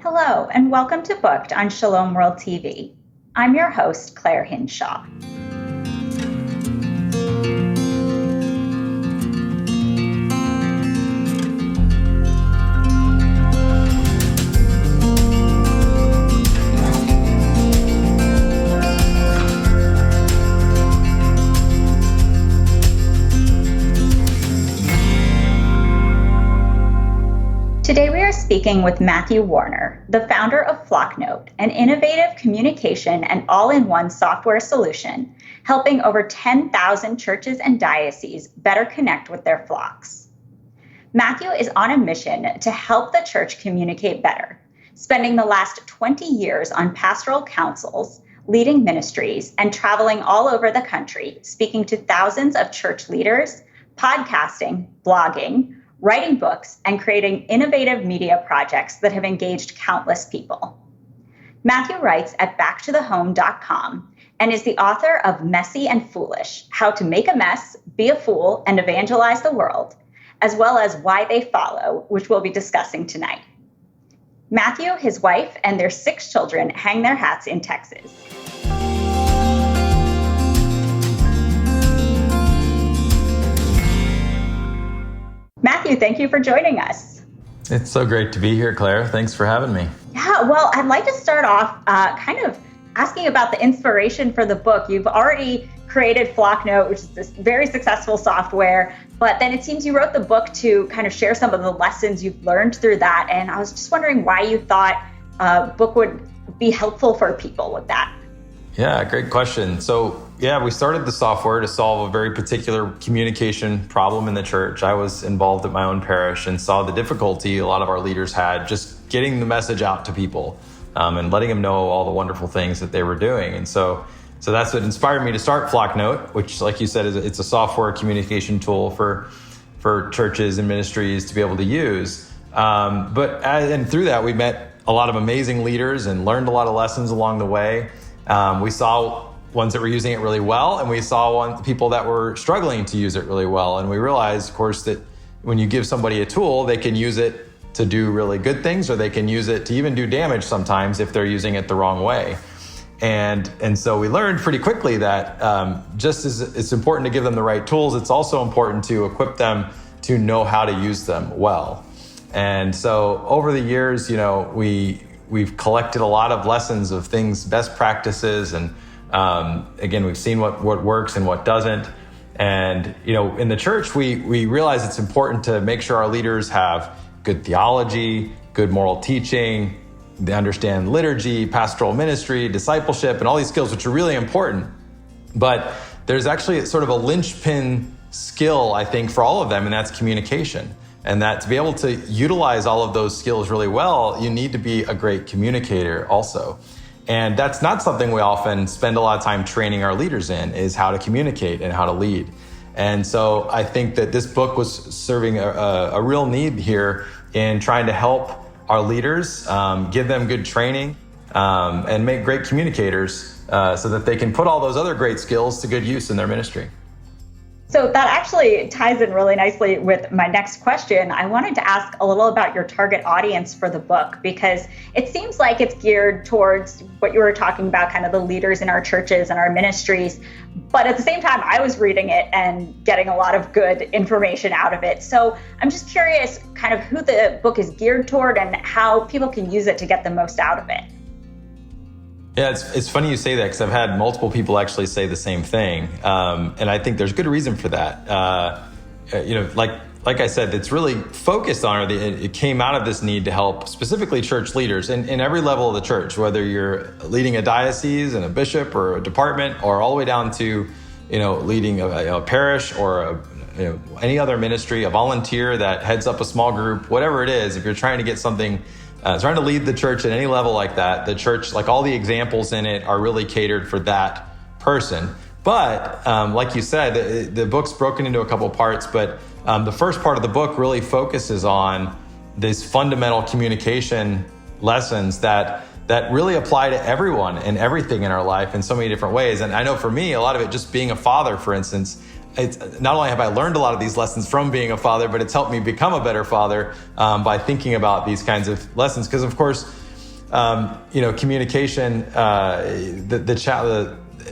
Hello, and welcome to Booked on Shalom World TV. I'm your host, Clair Hinshaw. Today we are speaking with Matthew Warner, the founder of Flocknote, an innovative communication and all-in-one software solution helping over 10,000 churches and dioceses better connect with their flocks. Matthew is on a mission to help the church communicate better, spending the last 20 years on pastoral councils, leading ministries, and traveling all over the country, speaking to thousands of church leaders, podcasting, blogging, writing books, and creating innovative media projects that have engaged countless people. Matthew writes at backtothehome.com and is the author of Messy and Foolish: How to Make a Mess, Be a Fool, and Evangelize the World, as well as Why They Follow, which we'll be discussing tonight. Matthew, his wife, and their 6 children hang their hats in Texas. Matthew, thank you for joining us. It's so great to be here, Claire. Thanks for having me. Yeah, well, I'd like to start off kind of asking about the inspiration for the book. You've already created Flocknote, which is this very successful software, but then it seems you wrote the book to kind of share some of the lessons you've learned through that. And I was just wondering why you thought a book would be helpful for people with that. Yeah, great question. So, we started the software to solve a very particular communication problem in the church. I was involved at my own parish and saw the difficulty a lot of our leaders had just getting the message out to people and letting them know all the wonderful things that they were doing. And so that's what inspired me to start Flocknote, which, like you said, it's a software communication tool for churches and ministries to be able to use. And through that, we met a lot of amazing leaders and learned a lot of lessons along the way. We saw ones that were using it really well, and we saw people that were struggling to use it really well. And we realized, of course, that when you give somebody a tool, they can use it to do really good things, or they can use it to even do damage sometimes if they're using it the wrong way. And so we learned pretty quickly that just as it's important to give them the right tools, it's also important to equip them to know how to use them well. And so over the years, we've collected a lot of lessons of things, best practices, and again, we've seen what works and what doesn't. And, in the church, we realize it's important to make sure our leaders have good theology, good moral teaching, they understand liturgy, pastoral ministry, discipleship, and all these skills, which are really important. But there's actually sort of a linchpin skill, I think, for all of them, and that's communication. And that to be able to utilize all of those skills really well, you need to be a great communicator also. And that's not something we often spend a lot of time training our leaders in, is how to communicate and how to lead. And so I think that this book was serving a real need here in trying to help our leaders, give them good training, and make great communicators so that they can put all those other great skills to good use in their ministry. So that actually ties in really nicely with my next question. I wanted to ask a little about your target audience for the book, because it seems like it's geared towards what you were talking about, kind of the leaders in our churches and our ministries. But at the same time, I was reading it and getting a lot of good information out of it. So I'm just curious kind of who the book is geared toward and how people can use it to get the most out of it. Yeah, it's funny you say that, because I've had multiple people actually say the same thing, and I think there's good reason for that. Like I said, it's really focused on, it came out of this need to help specifically church leaders in every level of the church, whether you're leading a diocese and a bishop or a department, or all the way down to leading a parish or any other ministry, a volunteer that heads up a small group, whatever it is. If you're trying to get something. Trying to lead the church at any level like that, the church, like all the examples in it, are really catered for that person. But like you said, the book's broken into a couple parts, but the first part of the book really focuses on these fundamental communication lessons that really apply to everyone and everything in our life in so many different ways. And I know for me, a lot of it, just being a father, for instance, it's not only have I learned a lot of these lessons from being a father, but it's helped me become a better father by thinking about these kinds of lessons. Because of course, communication,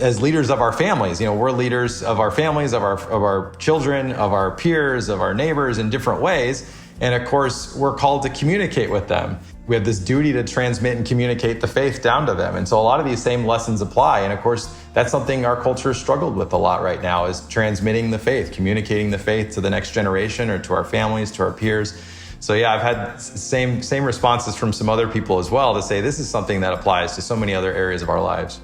as leaders of our families, we're leaders of our families, of our children, of our peers, of our neighbors in different ways. And of course, we're called to communicate with them. We have this duty to transmit and communicate the faith down to them. And so a lot of these same lessons apply. And of course, that's something our culture has struggled with a lot right now, is transmitting the faith, communicating the faith to the next generation or to our families, to our peers. So yeah, I've had same responses from some other people as well to say this is something that applies to so many other areas of our lives.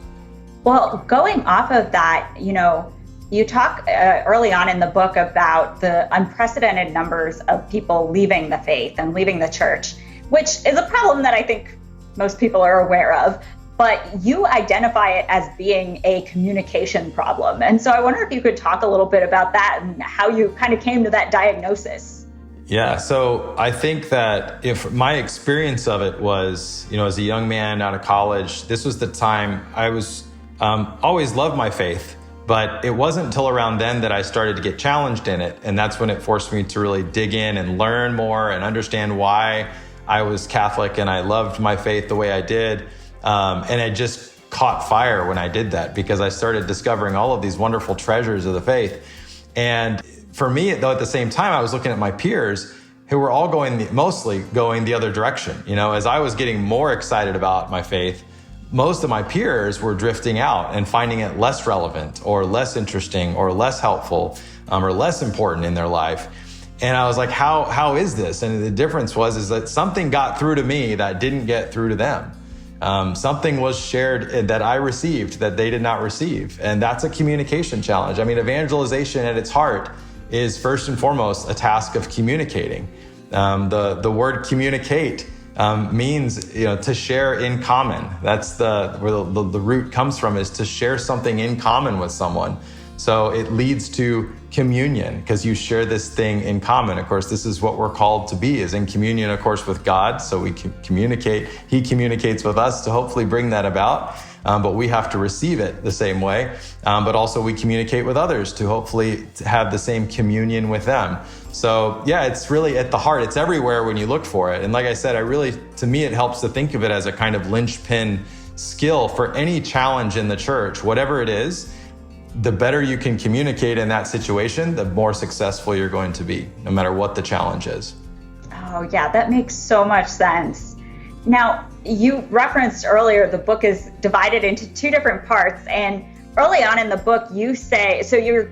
Well, going off of that, you talk early on in the book about the unprecedented numbers of people leaving the faith and leaving the church, which is a problem that I think most people are aware of, but you identify it as being a communication problem. And so I wonder if you could talk a little bit about that and how you kind of came to that diagnosis. Yeah, so I think that if my experience of it was, as a young man out of college, this was the time I was always loved my faith, but it wasn't until around then that I started to get challenged in it. And that's when it forced me to really dig in and learn more and understand why I was Catholic and I loved my faith the way I did. And it just caught fire when I did that, because I started discovering all of these wonderful treasures of the faith. And for me, though, at the same time, I was looking at my peers who were all mostly going the other direction. As I was getting more excited about my faith, most of my peers were drifting out and finding it less relevant or less interesting or less helpful or less important in their life. And I was like, how is this? And the difference is that something got through to me that didn't get through to them. Something was shared that I received that they did not receive. And that's a communication challenge. I mean, evangelization at its heart is first and foremost a task of communicating. The word communicate means to share in common. That's where the root comes from, is to share something in common with someone. So it leads to communion because you share this thing in common. Of course, this is what we're called to be, is in communion, of course, with God. So we communicate. He communicates with us to hopefully bring that about. But we have to receive it the same way. But also we communicate with others to hopefully have the same communion with them. So yeah, it's really at the heart. It's everywhere when you look for it. And like I said, to me, it helps to think of it as a kind of linchpin skill for any challenge in the church, whatever it is. The better you can communicate in that situation, the more successful you're going to be, no matter what the challenge is. Oh yeah, that makes so much sense. Now, you referenced earlier the book is divided into two different parts, and early on in the book you say, so you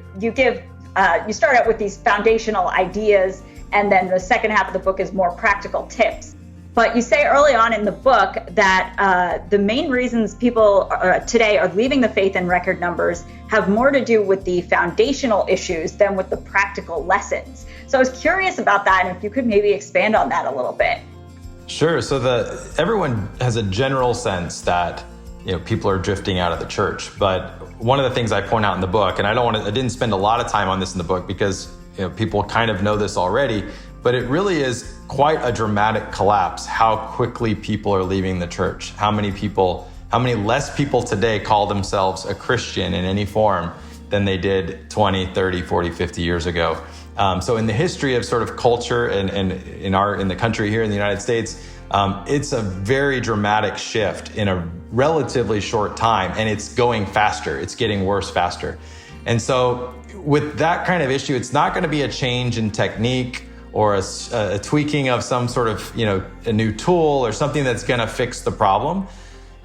start out with these foundational ideas, and then the second half of the book is more practical tips. But you say early on in the book that the main reasons people today are leaving the faith in record numbers have more to do with the foundational issues than with the practical lessons. So I was curious about that, and if you could maybe expand on that a little bit. Sure. So everyone has a general sense that people are drifting out of the church. But one of the things I point out in the book, and I didn't spend a lot of time on this in the book because people kind of know this already, but it really is quite a dramatic collapse how quickly people are leaving the church. How many less people today call themselves a Christian in any form than they did 20, 30, 40, 50 years ago. So in the history of sort of culture and in the country here in the United States, it's a very dramatic shift in a relatively short time, and it's going faster. It's getting worse faster. And so with that kind of issue, it's not going to be a change in technique or a tweaking of some sort of, a new tool or something that's going to fix the problem.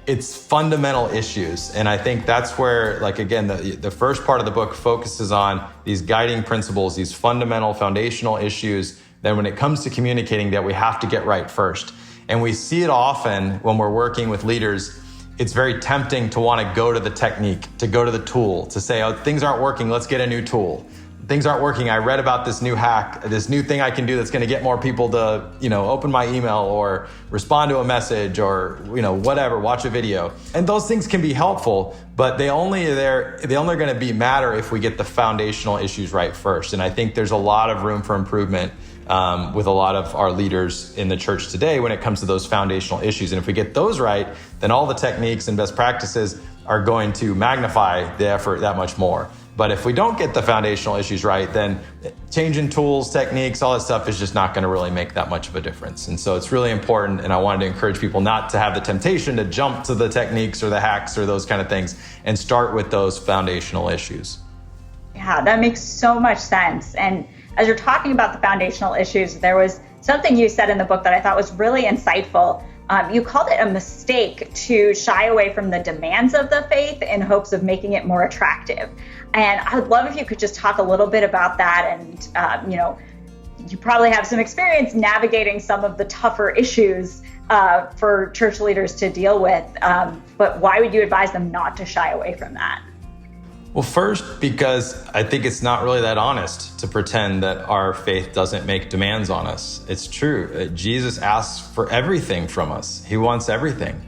It's fundamental issues. And I think that's where, again, the first part of the book focuses on these guiding principles, these fundamental foundational issues that when it comes to communicating that we have to get right first. And we see it often when we're working with leaders. It's very tempting to want to go to the technique, to go to the tool, to say, oh, things aren't working, let's get a new tool. Things aren't working, I read about this new hack, this new thing I can do that's going to get more people to, open my email or respond to a message or, whatever, watch a video. And those things can be helpful, but they're only going to matter if we get the foundational issues right first. And I think there's a lot of room for improvement with a lot of our leaders in the church today when it comes to those foundational issues. And if we get those right, then all the techniques and best practices are going to magnify the effort that much more. But if we don't get the foundational issues right, then changing tools, techniques, all that stuff is just not going to really make that much of a difference. And so it's really important, and I wanted to encourage people not to have the temptation to jump to the techniques or the hacks or those kind of things, and start with those foundational issues. Yeah, that makes so much sense. And as you're talking about the foundational issues, there was something you said in the book that I thought was really insightful. You called it a mistake to shy away from the demands of the faith in hopes of making it more attractive. And I would love if you could just talk a little bit about that. And, you probably have some experience navigating some of the tougher issues for church leaders to deal with. But why would you advise them not to shy away from that? Well, first, because I think it's not really that honest to pretend that our faith doesn't make demands on us. It's true. Jesus asks for everything from us. He wants everything.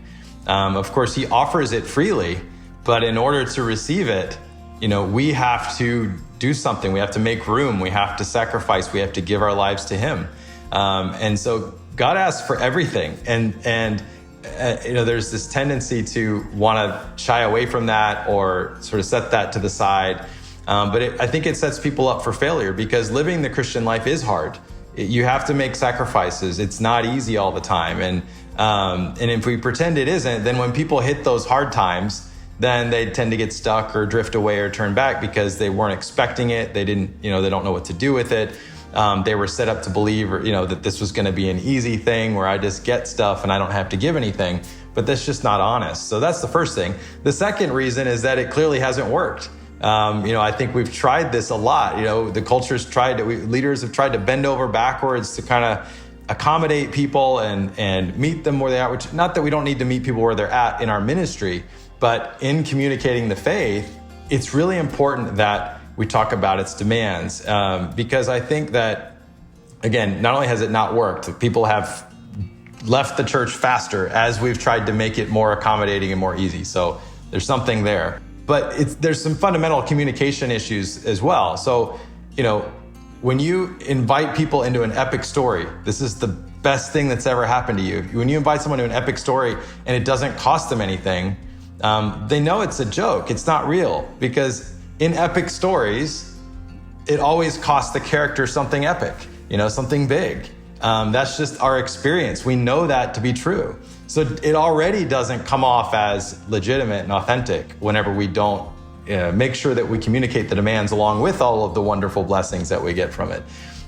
Of course, he offers it freely, but in order to receive it, we have to do something. We have to make room. We have to sacrifice. We have to give our lives to him. And so God asks for everything. And there's this tendency to want to shy away from that or sort of set that to the side. But I think it sets people up for failure, because living the Christian life is hard. You have to make sacrifices. It's not easy all the time. And if we pretend it isn't, then when people hit those hard times, then they tend to get stuck or drift away or turn back because they weren't expecting it. They didn't, they don't know what to do with it. They were set up to believe, that this was going to be an easy thing where I just get stuff and I don't have to give anything. But that's just not honest. So that's the first thing. The second reason is that it clearly hasn't worked. I think we've tried this a lot. The culture's leaders have tried to bend over backwards to kind of accommodate people and meet them where they are. Which, not that we don't need to meet people where they're at in our ministry, but in communicating the faith, it's really important that we talk about its demands, because I think that, again, not only has it not worked, people have left the church faster as we've tried to make it more accommodating and more easy. So there's something there. But there's some fundamental communication issues as well. So, when you invite people into an epic story, this is the best thing that's ever happened to you. When you invite someone to an epic story and it doesn't cost them anything, they know it's a joke. It's not real, because in epic stories, it always costs the character something epic, something big. That's just our experience. We know that to be true. So it already doesn't come off as legitimate and authentic whenever we don't make sure that we communicate the demands along with all of the wonderful blessings that we get from it.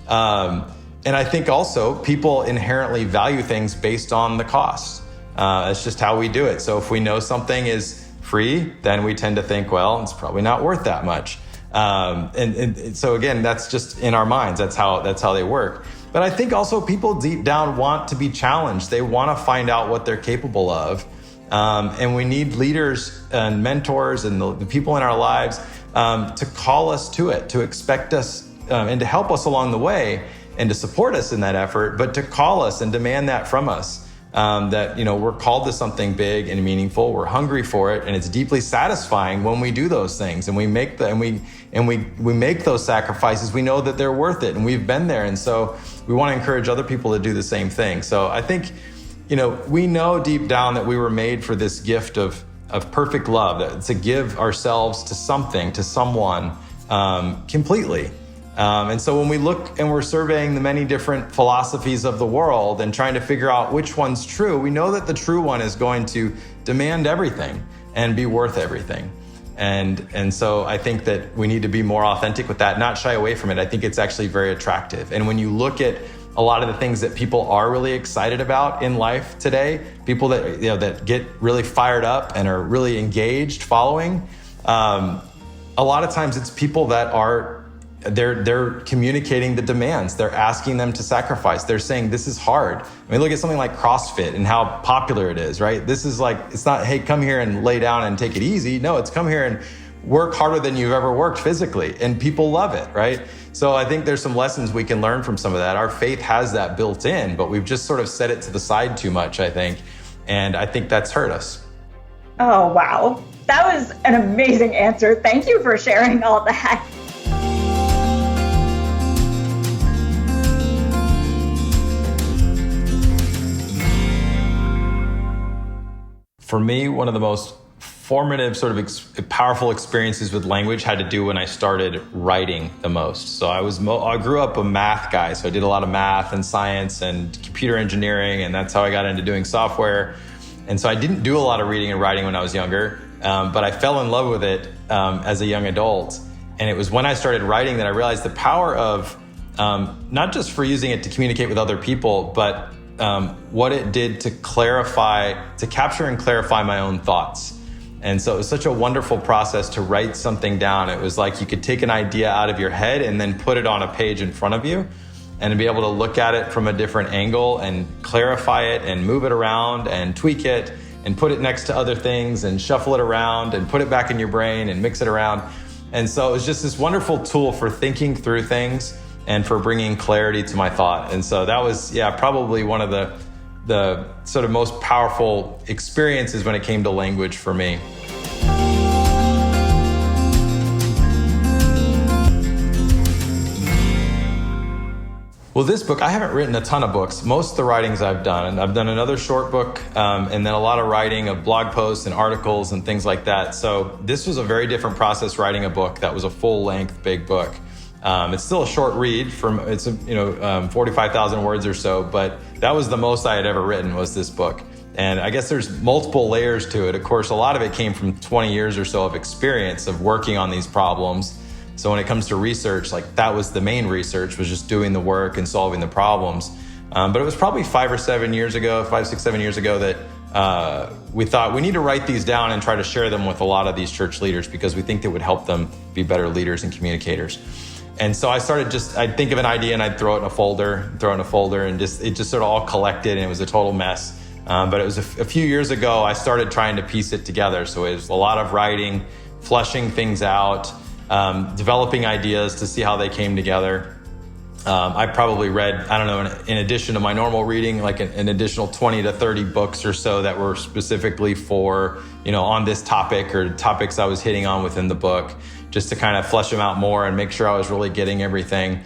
And I think also people inherently value things based on the cost. That's just how we do it. So if we know something is free, then we tend to think, well, it's probably not worth that much. And so again, that's just in our minds. That's how they work. But I think also people deep down want to be challenged. They want to find out what they're capable of. And we need leaders and mentors and the people in our lives to call us to it, to expect us and to help us along the way and to support us in that effort, but to call us and demand that from us. That we're called to something big and meaningful. We're hungry for it, and it's deeply satisfying when we do those things and we make we make those sacrifices. We know that they're worth it, and we've been there, and so we want to encourage other people to do the same thing. So I think we know deep down that we were made for this gift of perfect love, to give ourselves to something, to someone completely. And so when we look and we're surveying the many different philosophies of the world and trying to figure out which one's true, we know that the true one is going to demand everything and be worth everything. And so I think that we need to be more authentic with that, not shy away from it. I think it's actually very attractive. And when you look at a lot of the things that people are really excited about in life today, people that that get really fired up and are really engaged following, a lot of times it's people that are they're communicating the demands. They're asking them to sacrifice. They're saying, this is hard. I mean, look at something like CrossFit and how popular it is, right? This is like, it's not, hey, come here and lay down and take it easy. No, it's come here and work harder than you've ever worked physically. And people love it, right? So I think there's some lessons we can learn from some of that. Our faith has that built in, but we've just sort of set it to the side too much, I think. And I think that's hurt us. Oh, wow. That was an amazing answer. Thank you for sharing all that. for me, one of the most formative sort of powerful experiences with language had to do when I started writing the most. So I grew up a math guy, so I did a lot of math and science and computer engineering, and that's how I got into doing software. And so I didn't do a lot of reading and writing when I was younger, but I fell in love with it as a young adult. And it was when I started writing that I realized the power of not just for using it to communicate with other people, but what it did to capture and clarify my own thoughts. And so it was such a wonderful process to write something down. It was like you could take an idea out of your head and then put it on a page in front of you and be able to look at it from a different angle and clarify it and move it around and tweak it and put it next to other things and shuffle it around and put it back in your brain and mix it around. And so it was just this wonderful tool for thinking through things and for bringing clarity to my thought. And so that was, probably one of the sort of most powerful experiences when it came to language for me. Well, this book, I haven't written a ton of books. Most of the writings I've done another short book, and then a lot of writing of blog posts and articles and things like that. So this was a very different process, writing a book that was a full-length big book. It's still a short read, 45,000 words or so, but that was the most I had ever written, was this book. And I guess there's multiple layers to it. Of course, a lot of it came from 20 years or so of experience of working on these problems. So when it comes to research, like that was the main research, was just doing the work and solving the problems. But it was probably 5, 6, 7 years ago that we thought we need to write these down and try to share them with a lot of these church leaders because we think it would help them be better leaders and communicators. And so I started I'd think of an idea and I'd throw it in a folder, and it just sort of all collected, and it was a total mess. But it was a few years ago, I started trying to piece it together. So it was a lot of writing, fleshing things out, developing ideas to see how they came together. I probably read, in addition to my normal reading, like an additional 20 to 30 books or so that were specifically for, on this topic or topics I was hitting on within the book, just to kind of flesh them out more and make sure I was really getting everything.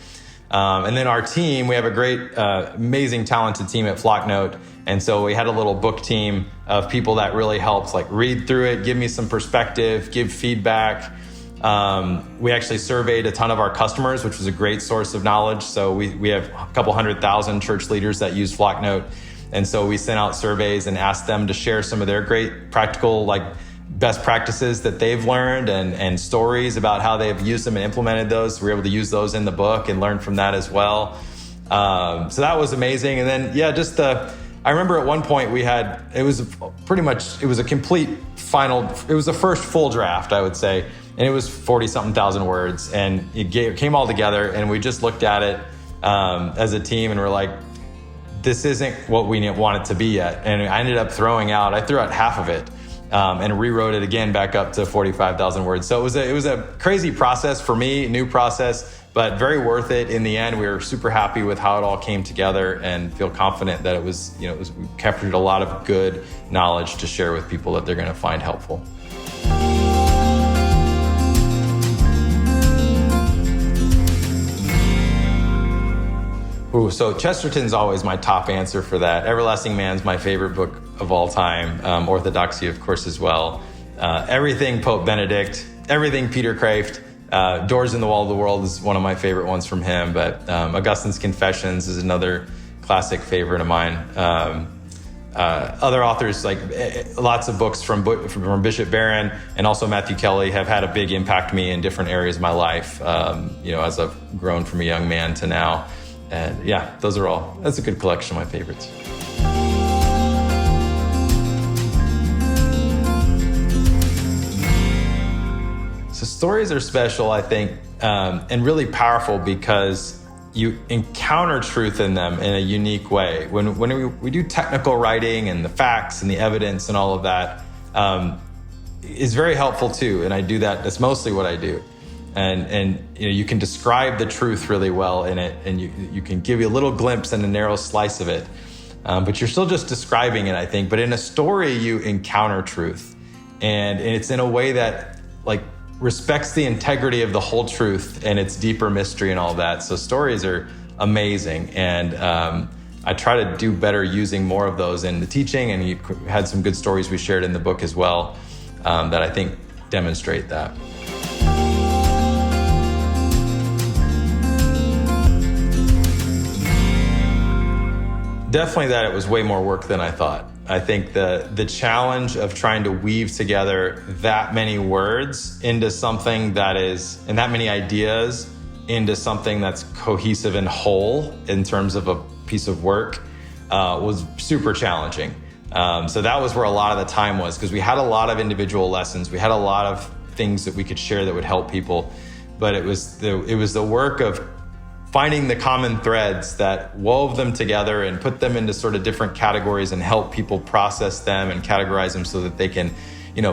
And then our team, we have a great, amazing, talented team at Flocknote. And so we had a little book team of people that really helped, like read through it, give me some perspective, give feedback. We actually surveyed a ton of our customers, which was a great source of knowledge. So we have a couple 100,000 church leaders that use Flocknote. And so we sent out surveys and asked them to share some of their great practical, best practices that they've learned and stories about how they've used them and implemented those. We were able to use those in the book and learn from that as well. So that was amazing. And then, I remember at one point it was the first full draft, I would say. And it was 40-something thousand words, and it came all together, and we just looked at it as a team, and we're like, this isn't what we want it to be yet. And I threw out half of it, and rewrote it again back up to 45,000 words. So it was a crazy process for me, new process, but very worth it. In the end, we were super happy with how it all came together and feel confident that we captured a lot of good knowledge to share with people that they're going to find helpful. Ooh, so Chesterton's always my top answer for that. Everlasting Man's my favorite book of all time. Orthodoxy, of course, as well. Everything Pope Benedict, everything Peter Kraft. Doors in the Wall of the World is one of my favorite ones from him. But Augustine's Confessions is another classic favorite of mine. Other authors, lots of books from Bishop Barron and also Matthew Kelly, have had a big impact on me in different areas of my life, as I've grown from a young man to now. And that's a good collection of my favorites. So stories are special, I think, and really powerful because you encounter truth in them in a unique way. When we do technical writing and the facts and the evidence and all of that is very helpful too. And I do that. That's mostly what I do. And you can describe the truth really well in it, and you can give you a little glimpse and a narrow slice of it. But you're still just describing it, I think. But in a story, you encounter truth. And it's in a way that respects the integrity of the whole truth and its deeper mystery and all that. So stories are amazing. And I try to do better using more of those in the teaching, and you had some good stories we shared in the book as well that I think demonstrate that. Definitely that it was way more work than I thought. I think the challenge of trying to weave together that many words into something that is, and that many ideas into something that's cohesive and whole in terms of a piece of work was super challenging. So that was where a lot of the time was, because we had a lot of individual lessons. We had a lot of things that we could share that would help people. But it was the work of finding the common threads that wove them together and put them into sort of different categories and help people process them and categorize them so that they can,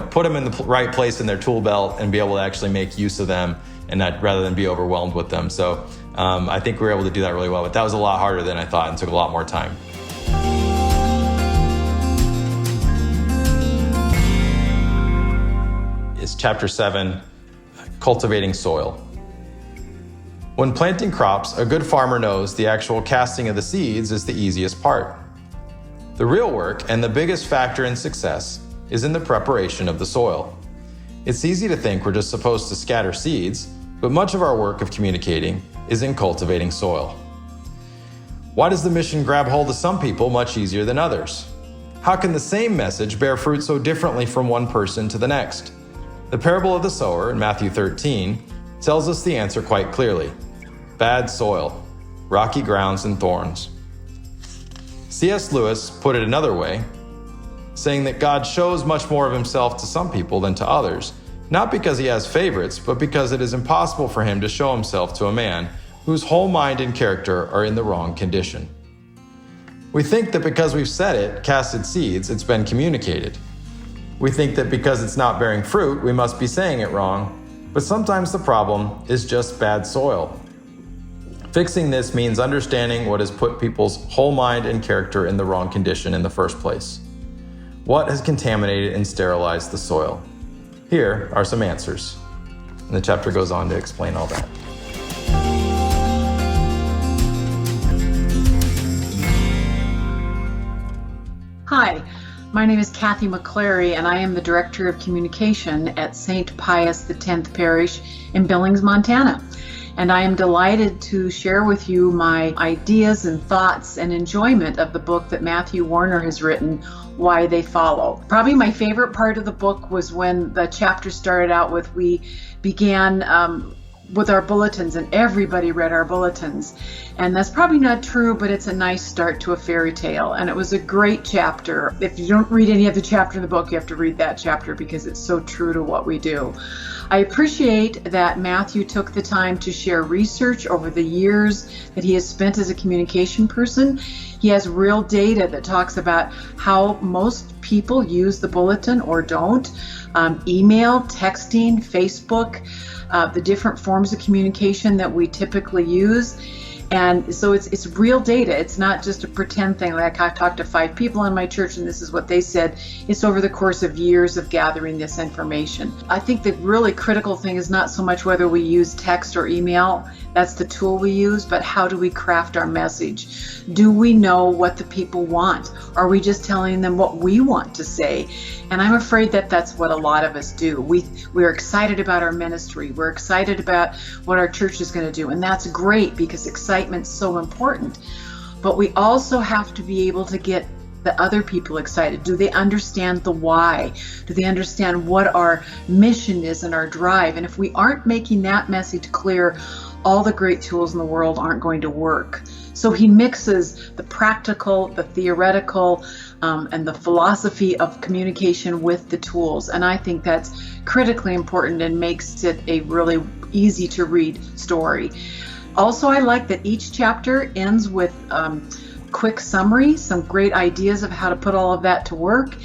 put them in the right place in their tool belt and be able to actually make use of them, and not rather than be overwhelmed with them. So I think we were able to do that really well, but that was a lot harder than I thought and took a lot more time. It's chapter 7, cultivating soil. When planting crops, a good farmer knows the actual casting of the seeds is the easiest part. The real work and the biggest factor in success is in the preparation of the soil. It's easy to think we're just supposed to scatter seeds, but much of our work of communicating is in cultivating soil. Why does the mission grab hold of some people much easier than others? How can the same message bear fruit so differently from one person to the next? The parable of the sower in Matthew 13 tells us the answer quite clearly. Bad soil, rocky grounds and thorns. C.S. Lewis put it another way, saying that God shows much more of himself to some people than to others, not because he has favorites, but because it is impossible for him to show himself to a man whose whole mind and character are in the wrong condition. We think that because we've said it, casted seeds, it's been communicated. We think that because it's not bearing fruit, we must be saying it wrong, but sometimes the problem is just bad soil. Fixing this means understanding what has put people's whole mind and character in the wrong condition in the first place. What has contaminated and sterilized the soil? Here are some answers. And the chapter goes on to explain all that. Hi, my name is Kathy McClary, and I am the Director of Communication at St. Pius X Parish in Billings, Montana. And I am delighted to share with you my ideas and thoughts and enjoyment of the book that Matthew Warner has written, Why They Follow. Probably my favorite part of the book was when the chapter started out with, we began with our bulletins, and everybody read our bulletins. And that's probably not true, but it's a nice start to a fairy tale. And it was a great chapter. If you don't read any of the chapter in the book, you have to read that chapter because it's so true to what we do. I appreciate that Matthew took the time to share research over the years that he has spent as a communication person. He has real data that talks about how most people use the bulletin or don't. Email, texting, Facebook, the different forms of communication that we typically use. And so it's real data. It's not just a pretend thing like I talked to 5 people in my church and this is what they said. It's over the course of years of gathering this information. I think the really critical thing is not so much whether we use text or email. That's the tool we use, but how do we craft our message? Do we know what the people want? Are we just telling them what we want to say? And I'm afraid that that's what a lot of us do. We're excited about our ministry. We're excited about what our church is going to do. And that's great because excitement's so important. But we also have to be able to get the other people excited. Do they understand the why? Do they understand what our mission is and our drive? And if we aren't making that message clear, all the great tools in the world aren't going to work. So he mixes the practical, the theoretical, and the philosophy of communication with the tools. And I think that's critically important and makes it a really easy to read story. Also, I like that each chapter ends with quick summary, some great ideas of how to put all of that to work.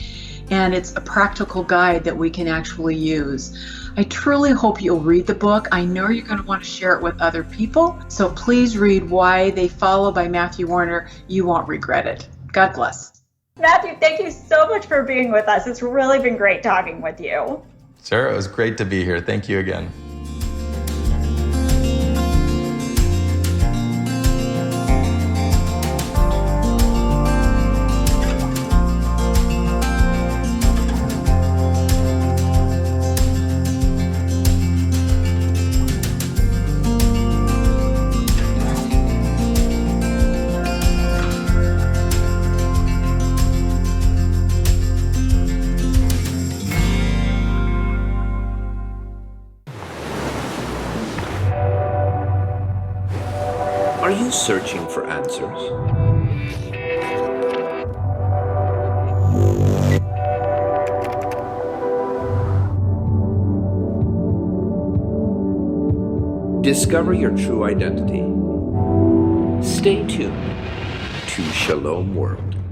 And it's a practical guide that we can actually use. I truly hope you'll read the book. I know you're going to want to share it with other people. So please read Why They Follow by Matthew Warner. You won't regret it. God bless. Matthew, thank you so much for being with us. It's really been great talking with you. Sarah, it was great to be here. Thank you again. you searching for answers? Discover your true identity. Stay tuned to Shalom World.